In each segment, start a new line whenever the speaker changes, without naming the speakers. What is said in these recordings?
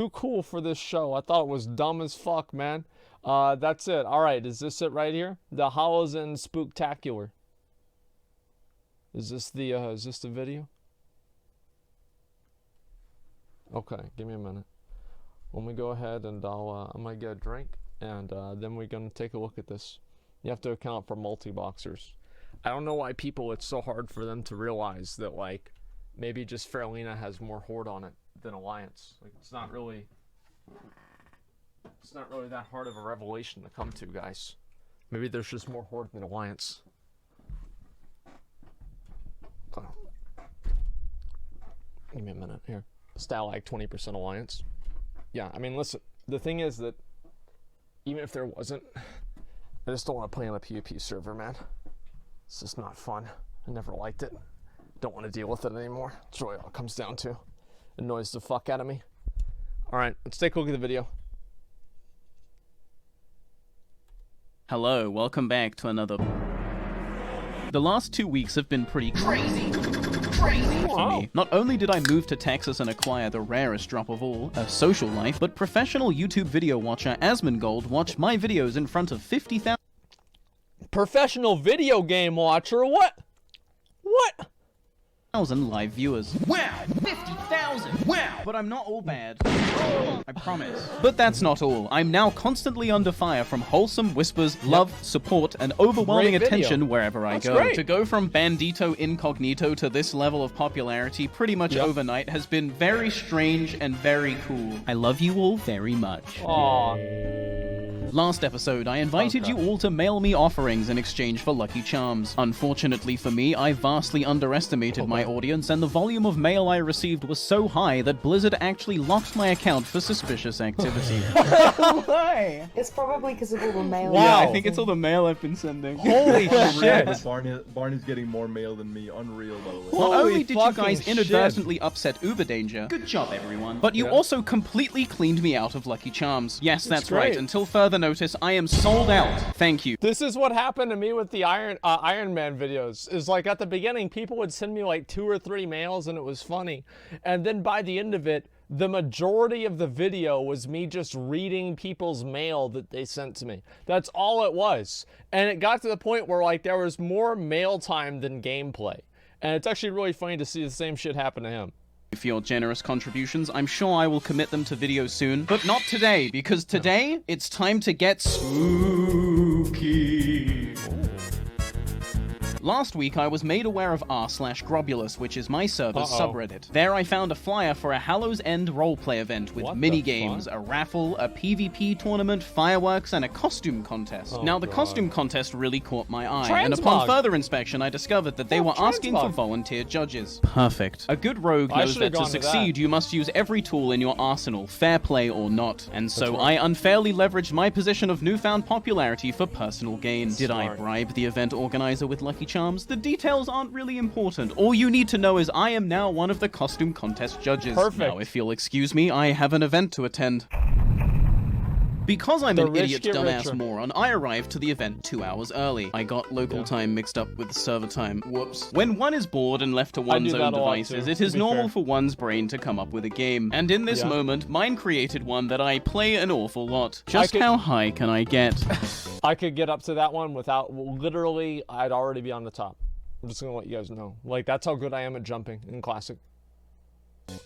Too cool for this show. I thought it was dumb as fuck, man. That's it. All right, is this it right here? The Hallows and Spooktacular. Is this the video? Okay, give me a minute. Let me go ahead and I might get a drink, and then we're gonna take a look at this. You have to account for multi-boxers. I don't know why it's so hard for them to realize that, like, maybe just Faralina has more Horde on it than Alliance. Like, it's not really that hard of a revelation to come to, guys. Maybe there's just more Horde than Alliance. Give me a minute here. Stalag 20% Alliance. Yeah, I mean, listen, the thing is that even if there wasn't, I just don't want to play on a PvP server, man. It's just not fun. I never liked it. Don't want to deal with it anymore. That's really all it comes down to. It annoys the fuck out of me. Alright, let's take a look at the video.
Hello, welcome back to another... The last 2 weeks have been pretty crazy for me. Not only did I move to Texas and acquire the rarest drop of all, a social life, but professional YouTube video watcher Asmongold watched my videos in front of 50,000...
Professional video game watcher? What? What?
Live viewers. Wow, 50,000! Wow! But I'm not all bad. I promise. But that's not all. I'm now constantly under fire from wholesome whispers, love, support, and overwhelming attention wherever I go.
Great.
To go from Bandito Incognito to this level of popularity pretty much overnight has been very strange and very cool. I love you all very much.
Aww.
Last episode, I invited you all to mail me offerings in exchange for Lucky Charms. Unfortunately for me, I vastly underestimated my audience, and the volume of mail I received was so high that Blizzard actually locked my account for suspicious activity.
Why? It's probably because of all the mail.
Yeah, I think it's all the mail I've been sending.
Holy shit!
Barney's getting more mail than me. Unreal, by the way.
Not only did you guys inadvertently upset Uber Danger, good job everyone, but you also completely cleaned me out of Lucky Charms. Yes, that's right. Until further notice, I am sold out. Thank you.
This is what happened to me with the Iron Man videos. Is like at the beginning, people would send me like 2 or 3 mails and it was funny. And then by the end of it, the majority of the video was me just reading people's mail that they sent to me. That's all it was. And it got to the point where like there was more mail time than gameplay. And it's actually really funny to see the same shit happen to him.
For your generous contributions, I'm sure I will commit them to videos soon, but not today, because today, it's time to get spooky. Last week, I was made aware of r/Grobulus, which is my server's subreddit. There I found a flyer for a Hallow's End roleplay event with mini-games, a raffle, a PvP tournament, fireworks, and a costume contest. Now, the costume contest really caught my eye, and upon further inspection, I discovered that they were asking for volunteer judges. Perfect. A good rogue knows that to succeed, you must use every tool in your arsenal, fair play or not. And so I unfairly leveraged my position of newfound popularity for personal gain. Did I bribe the event organizer with Lucky Charms? The details aren't really important. All you need to know is I am now one of the costume contest judges. Perfect. Now, if you'll excuse me, I have an event to attend. Because I'm an idiot dumbass moron, I arrived to the event 2 hours early. I got local time mixed up with server time. Whoops. When one is bored and left to one's own devices, it is normal for one's brain to come up with a game. And in this moment, mine created one that I play an awful lot. Just how high can I get?
I could get up to that one without, literally, I'd already be on the top. I'm just gonna let you guys know. Like, that's how good I am at jumping in Classic.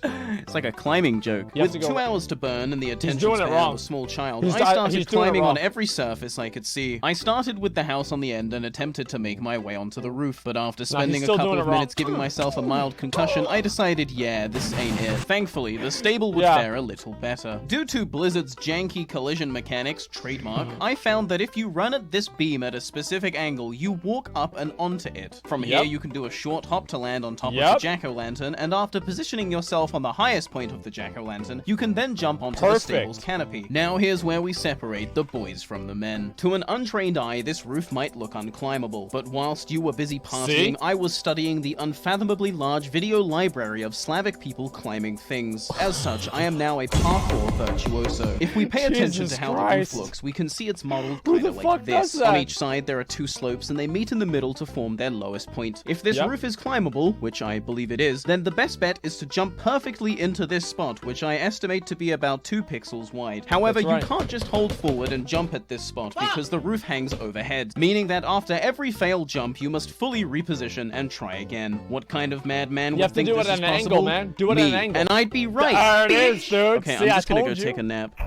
It's like a climbing joke. With 2 hours to burn and the attention span of a small child, I started climbing on every surface I could see. I started with the house on the end and attempted to make my way onto the roof, but after spending a couple of minutes giving myself a mild concussion, I decided, yeah, this ain't it. Thankfully, the stable would fare a little better. Due to Blizzard's janky collision mechanics, trademark, I found that if you run at this beam at a specific angle, you walk up and onto it. From here, you can do a short hop to land on top of the jack-o'-lantern, and after positioning yourself on the highest point of the jack-o'-lantern, you can then jump onto the stable's canopy. Now here's where we separate the boys from the men. To an untrained eye, this roof might look unclimbable, but whilst you were busy partying, I was studying the unfathomably large video library of Slavic people climbing things. As such, I am now a parkour virtuoso. If we pay attention to how the roof looks, we can see it's modeled kind of like this. On each side, there are 2 slopes, and they meet in the middle to form their lowest point. If this roof is climbable, which I believe it is, then the best bet is to jump jump perfectly into this spot, which I estimate to be about 2 pixels wide. However,
That's right.
you can't just hold forward and jump at this spot because the roof hangs overhead, meaning that after every failed jump, you must fully reposition and try again. What kind of madman would think this is possible?
You have to do it at an angle, man. Do it at an angle.
And I'd be right.
There it is, dude.
Okay,
See,
I'm just
I
gonna
told
go
you.
take a nap.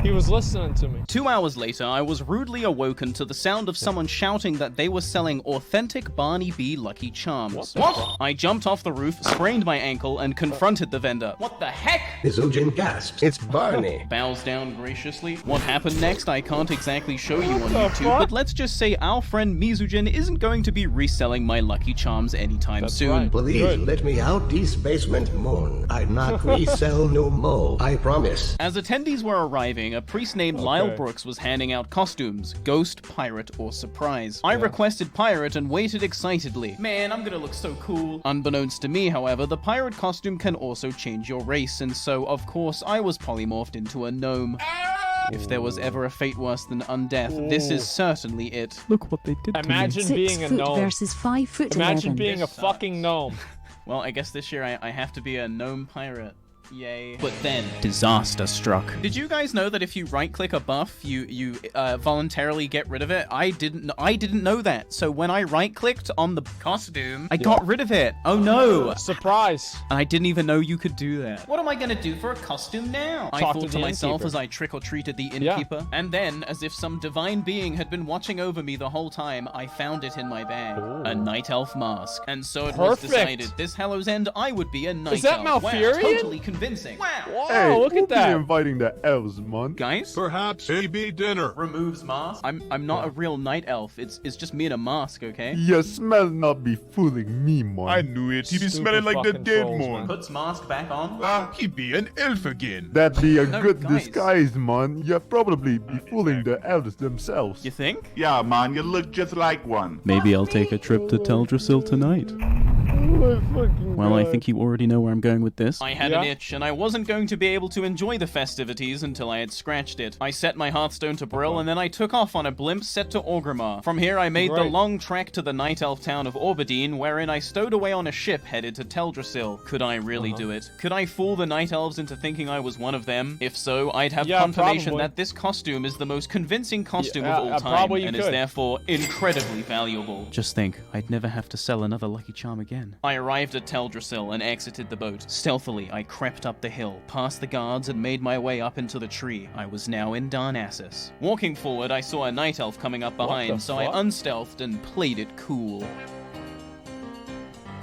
He was listening to me.
2 hours later, I was rudely awoken to the sound of someone shouting that they were selling authentic Barney B Lucky Charms. What? I jumped off the roof, sprained my ankle, and confronted the vendor. What the heck?
Mizujin gasps. It's Barney.
Bows down graciously. What happened next, I can't exactly show you on YouTube, but let's just say our friend Mizujin isn't going to be reselling my Lucky Charms anytime soon.
Right.
Please let me out this basement moon. I not resell no more. I promise.
As attendees were arriving, a priest named Lyle Brooks was handing out costumes, Ghost, Pirate, or Surprise. I requested Pirate and waited excitedly. Man, I'm gonna look so cool. Unbeknownst to me, however, the Pirate costume can also change your race, and so, of course, I was polymorphed into a gnome. If there was ever a fate worse than undeath, this is certainly it.
Look what they did
Imagine
to me.
being a
6 foot
gnome.
versus 5 foot.
Imagine
11.
being a fucking gnome.
Well, I guess this year I have to be a gnome pirate. Yay. But then, disaster struck. Did you guys know that if you right-click a buff, you voluntarily get rid of it? I didn't know that. So when I right-clicked on the costume, I got rid of it. Oh no.
Surprise.
I didn't even know you could do that. What am I gonna do for a costume now? I
Talk
thought
to
to
the
myself
innkeeper.
as I trick-or-treated the innkeeper. And then, as if some divine being had been watching over me the whole time, I found it in my bag. A night elf mask. And so it was
Perfect.
decided this Hallow's End I would be a night
Is that
elf.
Malfurion?
Wow, totally convincing. Wow.
Wow, look at that.
Inviting the elves, man.
Guys?
Perhaps AB dinner.
Removes mask. I'm not a real night elf. It's just me in a mask, okay?
Your smell not be fooling me, man.
I knew it. He be
Stupid
smelling like the
fucking
dead
trolls,
one.
Puts mask back on.
He be an elf again.
That be a
No,
good
guys.
disguise, man. You probably be fooling the elves themselves.
You think?
Yeah, man, you look just like one.
Maybe I'll take a trip to Teldrassil tonight. Well, I think you already know where I'm going with this.
I had an itch, and I wasn't going to be able to enjoy the festivities until I had scratched it. I set my Hearthstone to Brill, and then I took off on a blimp set to Orgrimmar. From here, I made the long trek to the night elf town of Orbadine, wherein I stowed away on a ship headed to Teldrassil. Could I really do it? Could I fool the night elves into thinking I was one of them? If so, I'd have confirmation
probably.
that this costume is the most convincing costume
Yeah,
of all time,
probably you
and is
could.
therefore incredibly valuable.
Just think, I'd never have to sell another Lucky Charm again.
I arrived at Teldrassil and exited the boat. Stealthily, I crept up the hill, past the guards, and made my way up into the tree. I was now in Darnassus. Walking forward, I saw a night elf coming up behind, so I unstealthed and played it cool.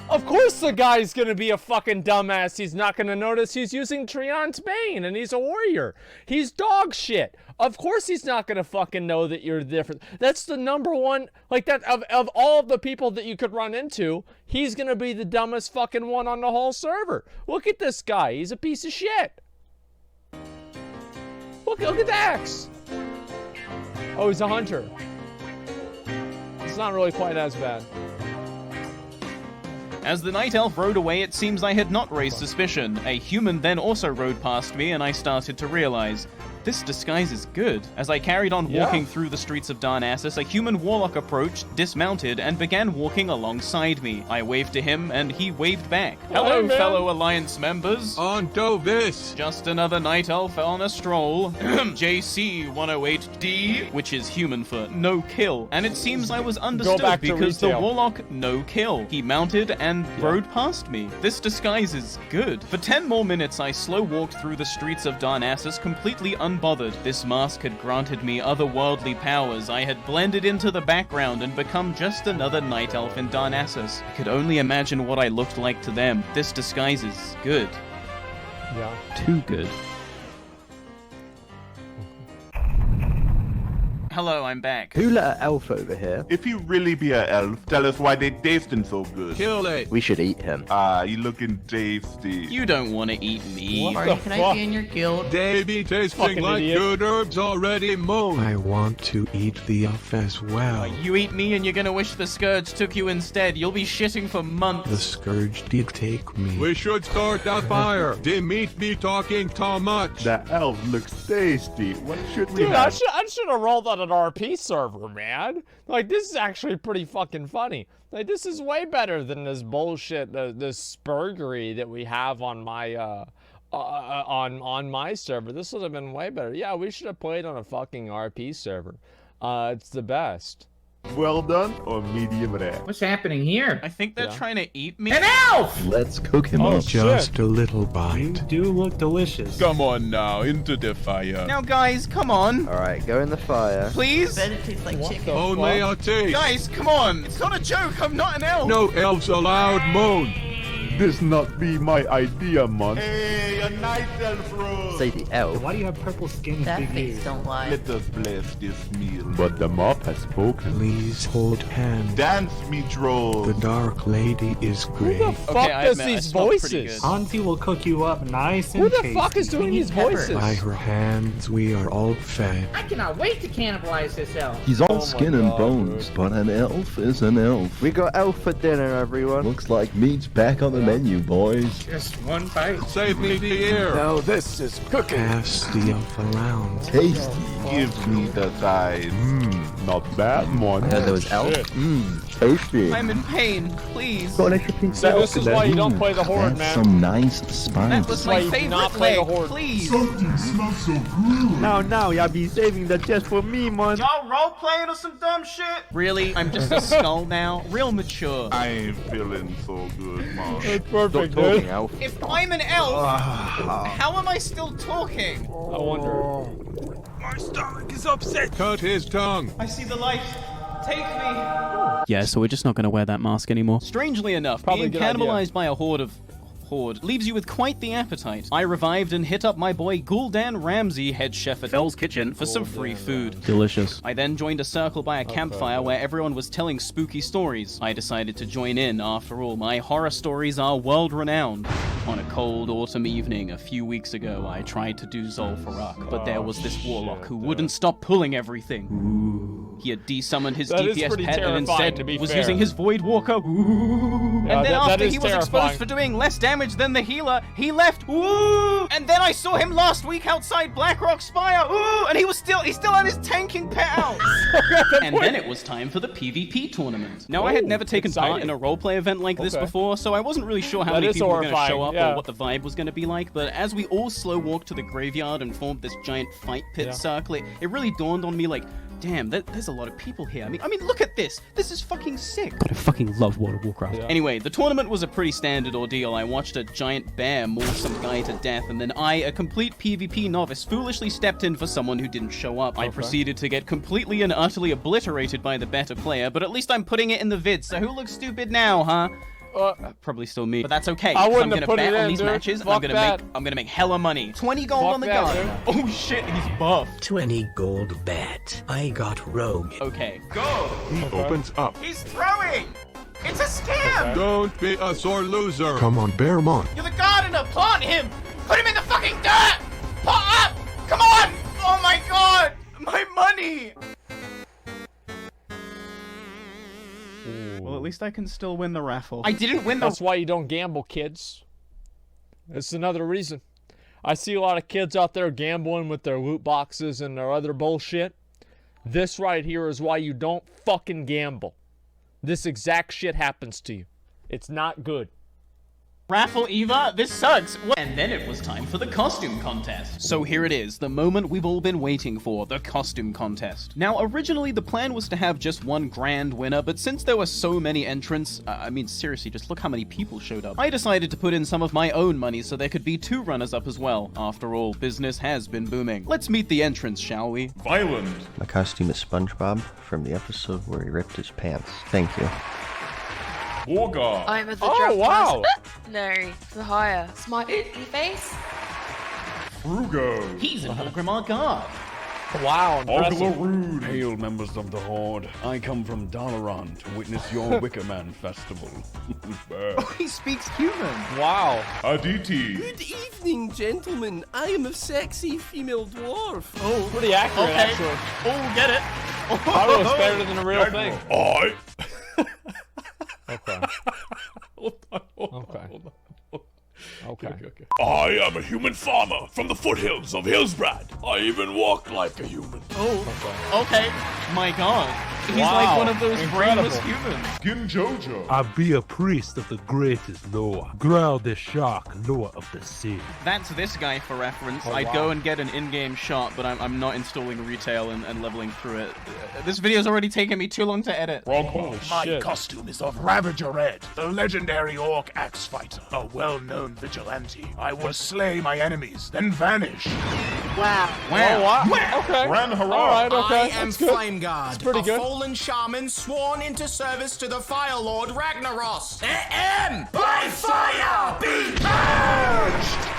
Of course the guy's gonna be a fucking dumbass. He's not gonna notice he's using Treant's Bane and he's a warrior. He's dog shit. Of course he's not gonna fucking know that you're different. That's the number one, like that, of all of the people that you could run into, he's gonna be the dumbest fucking one on the whole server. Look at this guy. He's a piece of shit. Look at the axe. Oh, he's a hunter. It's not really quite as bad.
As the night elf rode away, it seems I had not raised suspicion. A human then also rode past me, and I started to realize, this disguise is good. As I carried on walking through the streets of Darnassus, a human warlock approached, dismounted, and began walking alongside me. I waved to him, and he waved back. Hello,
man.
fellow Alliance members.
On to this.
Just another night elf on a stroll. JC 108D, which is human for no kill. And it seems I was understood
back to
because the
retail.
warlock no kill. He mounted and rode past me. This disguise is good. For 10 more minutes, I slow walked through the streets of Darnassus completely unbothered. This mask had granted me otherworldly powers. I had blended into the background and become just another night elf in Darnassus. I could only imagine what I looked like to them. This disguise is good.
Yeah.
Too good.
Hello, I'm back.
Who let an elf over here?
If you really be an elf, tell us why they tasting so good.
Kill it.
We should eat him.
You looking tasty.
You don't want to eat me.
What the fuck?
in your guild?
They be tasting
Fucking
like
idiot.
good herbs already mown.
I want to eat the elf as well.
You eat me and you're gonna wish the Scourge took you instead. You'll be shitting for months.
The scourge did take me.
We should start that fire. The meat be talking too much.
That elf looks tasty. What should we
Dude, I
have?
should have rolled on an RP server, man. Like, this is actually pretty fucking funny. Like, this is way better than this bullshit, this spurgery that we have on my, on my server. This would have been way better. Yeah, we should have played on a fucking RP server. It's the best.
Well done or medium rare?
What's happening here?
I think they're trying to eat me.
An elf!
Let's cook him up. Just a little bite.
Do look delicious.
Come on now, into the fire.
Now, guys, come on.
Alright, go in the fire.
Please?
Bet it tastes like chicken.
Oh, may I taste?
Guys, come on. It's not a joke. I'm not an elf.
No elves allowed, Moon.
This not be my idea, man.
Hey, a night elf, bro.
Say the elf.
Why do you have purple skin and
That
big
face
ears?
don't lie.
Let us bless this meal.
But the mop has spoken.
Please hold hand.
Dance me, troll.
The dark lady is
Who
great.
the fuck
I
does
admit, I
these
smell pretty
voices?
good.
Auntie will cook you up nice and
Who the
tasty.
fuck is doing these voices?
By her hands, we are all fed.
I cannot wait to cannibalize this elf.
He's all
Oh my
skin and
God,
bones, but an elf is an elf.
We got elf for dinner, everyone.
Looks like meat's back on the menu, boys.
Just one bite.
Save me the ear.
Now this is cooking.
Pass the elf around.
Tasty.
Give me the thighs.
Not bad, man.
I heard there was elf.
Tasty.
I'm in pain. Please.
Got an extra piece
So
of
this is why you don't play the Horde,
That's
man.
some nice spice.
That was
why
my
you do not
favorite
play the
leg.
Horde.
Please.
Now, y'all be saving that just for me, man.
Y'all role playing or some dumb shit? Really? I'm just a skull now. Real mature.
I ain't feeling so good, man.
It's perfect,
Talking
dude.
elf.
If I'm an elf, how am I still talking?
I wonder.
My stomach is upset. Cut his tongue.
I see the light. Take me.
Yeah, so we're just not going to wear that mask anymore.
Strangely enough,
Probably a
being
good idea.
cannibalized by a horde leaves you with quite the appetite. I revived and hit up my boy Gul'dan Ramsay, head chef at Hell's Kitchen, for some free food.
Delicious.
I then joined a circle by a campfire where everyone was telling spooky stories. I decided to join in. After all, my horror stories are world-renowned. On a cold autumn evening a few weeks ago, I tried to do Zul'Farrak, but there was this warlock who wouldn't stop pulling everything. He had desummoned his
That is
DPS
pretty
pet and
terrifying,
instead
to be
was
fair.
using his Void Walker. And then
that
after
is
he was
terrifying.
exposed for doing less damage than the healer, he left. Ooh! And then I saw him last week outside Blackrock Spire. Ooh! And he still had his tanking pet out. And then it was time for the PvP tournament. Now, I had
Ooh,
never taken part
exciting.
in a roleplay event like this
Okay.
before, so I wasn't really sure how
That
many
is
people were going to show
horrifying,
up
yeah.
or what the vibe was going to be like. But as we all slow walked to the graveyard and formed this giant fight pit circle, it really dawned on me like, damn, there's a lot of people here. I mean, look at this. This is fucking sick.
God, I fucking love World of Warcraft.
Yeah.
Anyway, the tournament was a pretty standard ordeal. I watched a giant bear maul some guy to death, and then I, a complete PvP novice, foolishly stepped in for someone who didn't show up. I proceeded to get completely and utterly obliterated by the better player, but at least I'm putting it in the vid, so who looks stupid now, huh? Probably still me, but that's okay.
I
'cause
wouldn't
I'm
have
gonna
put it
bet on
in,
these
dude.
matches, and
Fuck that.
I'm gonna make hella money. 20 gold
Fuck
on the
that,
guard.
dude.
Oh shit, he's buff.
20 gold bet. I got rogue.
Okay, go.
He opens up.
He's throwing. It's a scam.
Don't be a sore loser.
Come on, bear him on.
You're the gardener. Plant him. Put him in the fucking dirt. Pot up. Come on. Oh my god. My money. Well, at least I can still win the raffle. I didn't win the...
That's why you don't gamble, kids. It's another reason. I see a lot of kids out there gambling with their loot boxes and their other bullshit. This right here is why you don't fucking gamble. This exact shit happens to you. It's not good.
Raffle Eva, this sucks. And then it was time for the costume contest. So here it is, the moment we've all been waiting for, the costume contest. Now, originally the plan was to have just one grand winner, but since there were so many entrants, I mean, seriously, just look how many people showed up. I decided to put in some of my own money so there could be 2 runners-up as well. After all, business has been booming. Let's meet the entrants, shall we?
Violent.
My costume is SpongeBob from the episode where he ripped his pants. Thank you.
Wargar.
I'm at the
Oh, wow.
No, the higher. Smiley face.
Frugo.
He's an Orgrimmar guard.
Wow, impressive.
Rude.
Hail, members of the Horde. I come from Dalaran to witness your Wickerman festival.
He speaks human.
Wow.
Aditi.
Good evening, gentlemen. I am a sexy female dwarf.
Oh, pretty accurate,
Okay.
actually.
Oh, get it.
Thought it was better than the real thing.
I.
Okay.
Hold on.
Okay. Okay.
I am a human farmer from the foothills of Hillsbrad. I even walk like a human.
Oh, okay. My god. He's like one of those brainless humans.
Skin Jojo.
I be a priest of the greatest Noah, grounded shark, Noah of the sea.
That's this guy for reference. I'd go and get an in-game shot, but I'm not installing retail and leveling through it. This video's already taken me too long to edit.
My costume is of Ravager Red, the legendary orc axe fighter, a well-known vigilante. I will slay my enemies, then vanish.
Wow. Okay.
Ran hurrah.
All right, okay.
I am
That's good.
Flame Guard,
It's pretty
a
good.
fallen shaman sworn into service to the Fire Lord Ragnaros. By fire, be purged!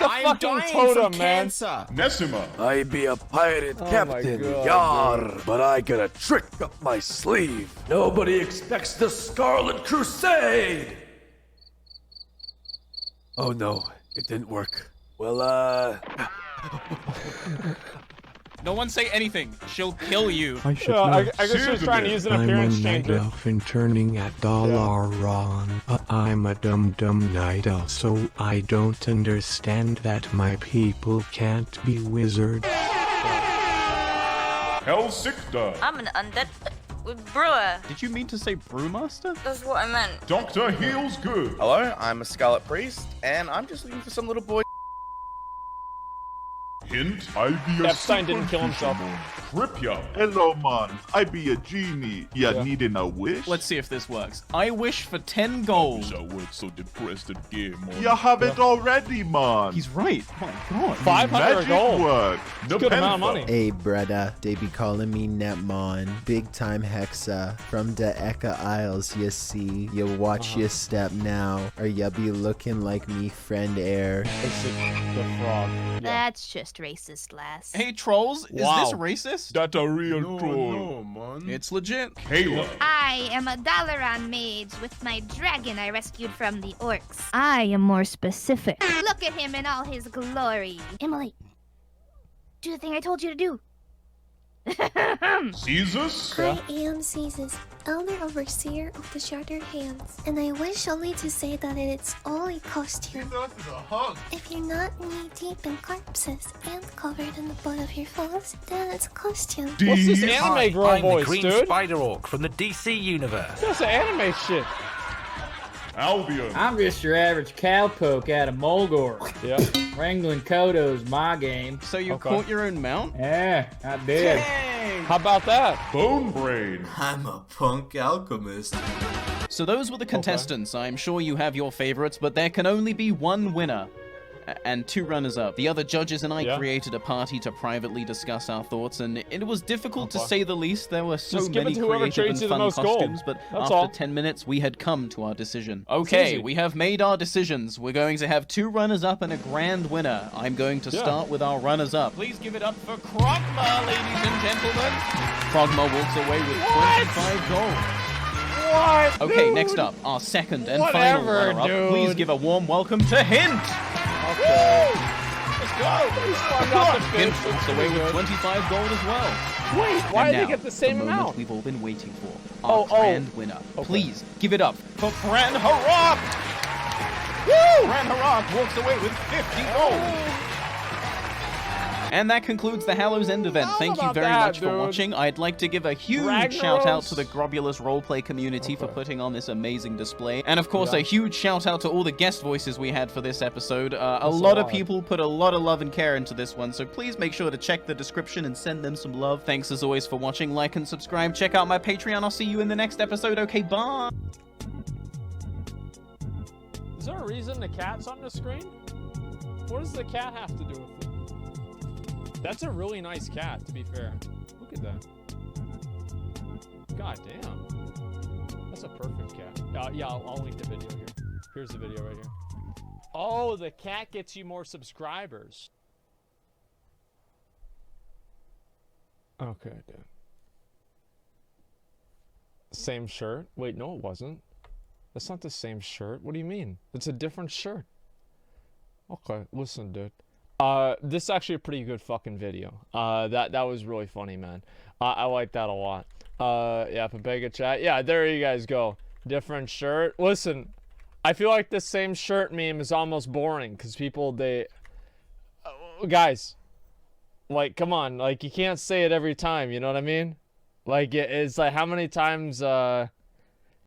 The
I'm
fucking
dying
totem,
from
man.
cancer.
Nessima. I be a pirate
captain,
Yar, but I got a trick up my sleeve. Nobody expects the Scarlet Crusade. Oh no, it didn't work. Well,
No one say anything. She'll kill you.
I should know.
I guess she was trying to use an
I'm a
appearance
night
changer.
elf and turning at Dalaran. I'm a dumb night elf, so I don't understand that my people can't be wizards.
Hellsikta.
I'm an undead brewer.
Did you mean to say brewmaster?
That's what I meant.
Dr. Heals Good.
Hello, I'm a Scarlet Priest, and I'm just looking for some little boy.
Hint, I be a
Epstein didn't kill himself.
Tripya.
Hello, man. I be a genie. Ya needing a wish?
Let's see if this works. I wish for 10 gold.
I was so depressed again, man.
You have it already, man.
He's right. Oh my god.
500
Magic
gold.
work.
That's a good amount of money.
Hey, brother, they be calling me Netmon, big time Hexa, from the Eka Isles, you see. You watch your step now, or you be looking like me friend Air.
It's the frog.
That's just racist, lass.
Hey, trolls, is this racist?
That a real troll.
No, man.
It's legit.
Kayla.
I am a Dalaran mage with my dragon I rescued from the orcs. I am more specific. Look at him in all his glory. Emily, do the thing I told you to do.
Jesus?
I am Caesar, Elder Overseer of the Shattered Hands, and I wish only to say that it's all a costume. If you're not knee-deep in corpses and covered in the blood of your foes, then it's a costume.
What's this anime girl
I'm
voice,
the Green
dude?
Spider Orc from the DC universe.
That's an anime shit.
Albion.
I'm just your average cowpoke out of Mulgore.
Yeah.
Wrangling Kodo's my game.
So you caught your own mount?
Yeah, I did.
Dang.
How about that?
Bone Brain.
I'm a punk alchemist.
So those were the contestants. I'm sure you have your favorites, but there can only be one winner. And 2 runners-up. The other judges and I created a party to privately discuss our thoughts, and it was difficult to say the least. There were so
Just give
many
it to whoever
creative
trades
and
you the
fun
most gold.
costumes, but
That's
after
all.
10 minutes, we had come to our decision.
It's
Okay,
easy.
we have made our decisions. We're going to have 2 runners-up and a grand winner. I'm going to start with our runners-up. Please give it up for Krogma, ladies and gentlemen. Krogma walks away with 25 gold.
What?
Okay,
dude?
next up, our second and
Whatever,
final runner-up.
dude.
Please give a warm welcome to Hint.
Okay. Let's go.
Hint walks away with 25 gold as well.
Wait, why
And
did they
now,
get the same
the moment
amount?
we've all been waiting for. Our
Oh,
grand winner.
Okay.
Please give it up for Fran Harrock. Woo! Fran Harrock walks away with 50 gold. And that concludes the Hallow's End event. Thank you very much for watching. I'd like to give a huge shout out to the Grobulus roleplay community for putting on this amazing display. And of course, a huge shout out to all the guest voices we had for this episode. A lot of people put a lot of love and care into this one, so please make sure to check the description and send them some love. Thanks as always for watching. Like and subscribe. Check out my Patreon. I'll see you in the next episode. Okay, bye.
Is there a reason the cat's on the screen? What does the cat have to do with it? That's a really nice cat, to be fair. Look at that. God damn. That's a perfect cat. Yeah, I'll link the video here. Here's the video right here. Oh, the cat gets you more subscribers. Okay, dude. Same shirt? Wait, no it wasn't. That's not the same shirt. What do you mean? It's a different shirt. Okay, listen, dude. This is actually a pretty good fucking video. That was really funny, man. I like that a lot. Yeah, Papega chat. Yeah, there you guys go. Different shirt. Listen, I feel like the same shirt meme is almost boring because people, guys, like, come on, like, you can't say it every time, you know what I mean? Like, it's like, how many times,